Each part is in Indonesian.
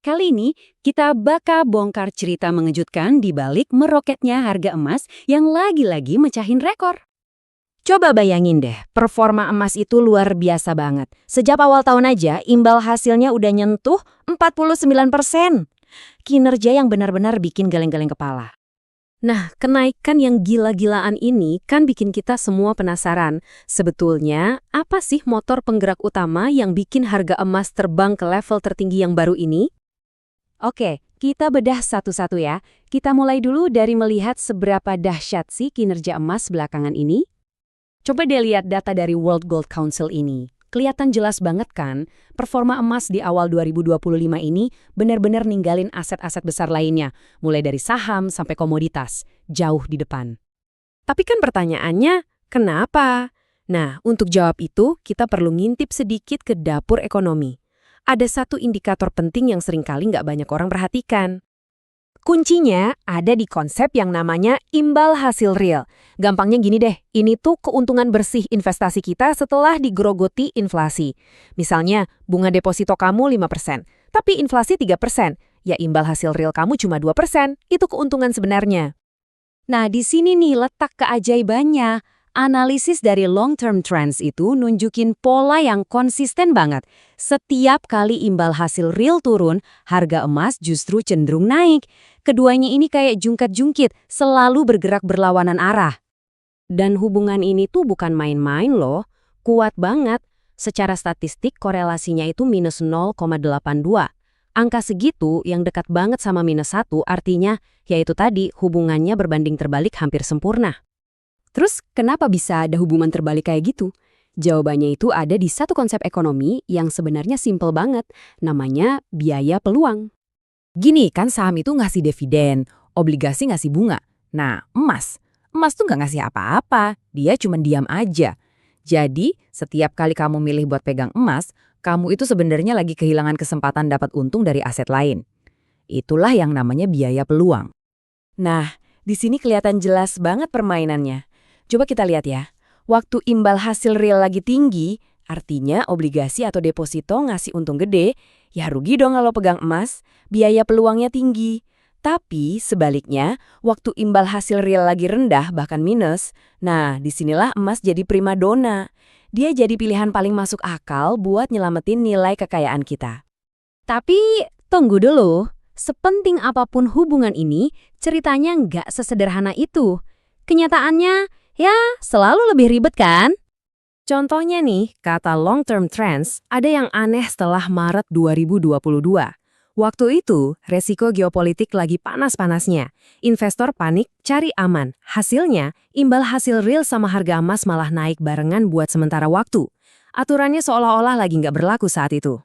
Kali ini kita bakal bongkar cerita mengejutkan di balik meroketnya harga emas yang lagi-lagi mecahin rekor. Coba bayangin deh, performa emas itu luar biasa banget. Sejak awal tahun aja, imbal hasilnya udah nyentuh 49%. Kinerja yang benar-benar bikin geleng-geleng kepala. Nah, kenaikan yang gila-gilaan ini kan bikin kita semua penasaran. Sebetulnya, apa sih motor penggerak utama yang bikin harga emas terbang ke level tertinggi yang baru ini? Oke, kita bedah satu-satu ya. Kita mulai dulu dari melihat seberapa dahsyat sih kinerja emas belakangan ini. Coba deh lihat data dari World Gold Council ini. Kelihatan jelas banget kan, performa emas di awal 2025 ini benar-benar ninggalin aset-aset besar lainnya, mulai dari saham sampai komoditas, jauh di depan. Tapi kan pertanyaannya, kenapa? Nah, untuk jawab itu, kita perlu ngintip sedikit ke dapur ekonomi. Ada satu indikator penting yang seringkali nggak banyak orang perhatikan. Kuncinya ada di konsep yang namanya imbal hasil real. Gampangnya gini deh, ini tuh keuntungan bersih investasi kita setelah digerogoti inflasi. Misalnya, bunga deposito kamu 5%, tapi inflasi 3%, ya imbal hasil real kamu cuma 2%, itu keuntungan sebenarnya. Nah, di sini nih letak keajaibannya. Analisis dari long-term trends itu nunjukin pola yang konsisten banget. Setiap kali imbal hasil real turun, harga emas justru cenderung naik. Keduanya ini kayak jungkat-jungkit, selalu bergerak berlawanan arah. Dan hubungan ini tuh bukan main-main loh, kuat banget. Secara statistik korelasinya itu minus 0,82. Angka segitu yang dekat banget sama minus 1 artinya, yaitu tadi hubungannya berbanding terbalik hampir sempurna. Terus, kenapa bisa ada hubungan terbalik kayak gitu? Jawabannya itu ada di satu konsep ekonomi yang sebenarnya simpel banget, namanya biaya peluang. Gini, kan saham itu ngasih dividen, obligasi ngasih bunga. Nah, emas tuh nggak ngasih apa-apa, dia cuma diam aja. Jadi, setiap kali kamu milih buat pegang emas, kamu itu sebenarnya lagi kehilangan kesempatan dapat untung dari aset lain. Itulah yang namanya biaya peluang. Nah, di sini kelihatan jelas banget permainannya. Coba kita lihat ya, waktu imbal hasil real lagi tinggi, artinya obligasi atau deposito ngasih untung gede, ya rugi dong kalau pegang emas, biaya peluangnya tinggi. Tapi sebaliknya, waktu imbal hasil real lagi rendah bahkan minus, nah disinilah emas jadi primadona. Dia jadi pilihan paling masuk akal buat nyelamatin nilai kekayaan kita. Tapi tunggu dulu, sepenting apapun hubungan ini, ceritanya nggak sesederhana itu. Kenyataannya, ya, selalu lebih ribet kan? Contohnya nih, kata long-term trends ada yang aneh setelah Maret 2022. Waktu itu, resiko geopolitik lagi panas-panasnya. Investor panik, cari aman. Hasilnya, imbal hasil real sama harga emas malah naik barengan buat sementara waktu. Aturannya seolah-olah lagi nggak berlaku saat itu.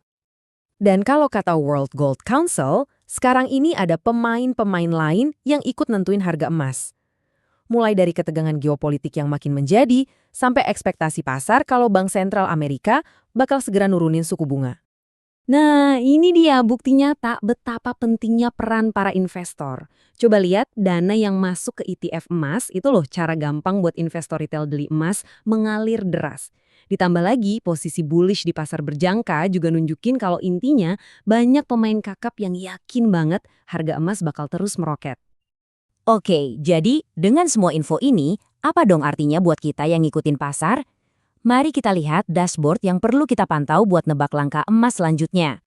Dan kalau kata World Gold Council, sekarang ini ada pemain-pemain lain yang ikut nentuin harga emas. Mulai dari ketegangan geopolitik yang makin menjadi, sampai ekspektasi pasar kalau Bank Sentral Amerika bakal segera nurunin suku bunga. Nah, ini dia bukti nyata betapa pentingnya peran para investor. Coba lihat dana yang masuk ke ETF emas, itu loh cara gampang buat investor retail beli emas mengalir deras. Ditambah lagi, posisi bullish di pasar berjangka juga nunjukin kalau intinya banyak pemain kakap yang yakin banget harga emas bakal terus meroket. Oke, jadi dengan semua info ini, apa dong artinya buat kita yang ngikutin pasar? Mari kita lihat dashboard yang perlu kita pantau buat nebak langkah emas selanjutnya.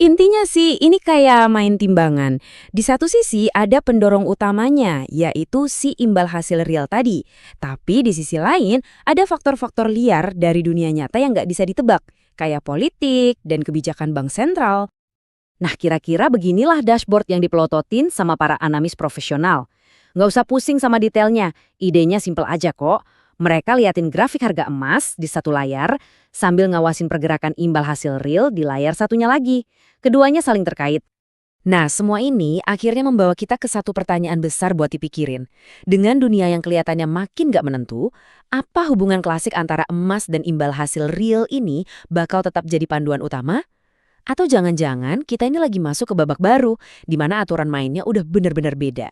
Intinya sih, ini kayak main timbangan. Di satu sisi ada pendorong utamanya, yaitu si imbal hasil real tadi. Tapi di sisi lain, ada faktor-faktor liar dari dunia nyata yang nggak bisa ditebak, kayak politik dan kebijakan bank sentral. Nah, kira-kira beginilah dashboard yang dipelototin sama para analis profesional. Nggak usah pusing sama detailnya, idenya simpel aja kok. Mereka liatin grafik harga emas di satu layar, sambil ngawasin pergerakan imbal hasil real di layar satunya lagi. Keduanya saling terkait. Nah, semua ini akhirnya membawa kita ke satu pertanyaan besar buat dipikirin. Dengan dunia yang kelihatannya makin nggak menentu, apa hubungan klasik antara emas dan imbal hasil real ini bakal tetap jadi panduan utama? Atau jangan-jangan kita ini lagi masuk ke babak baru, di mana aturan mainnya udah benar-benar beda.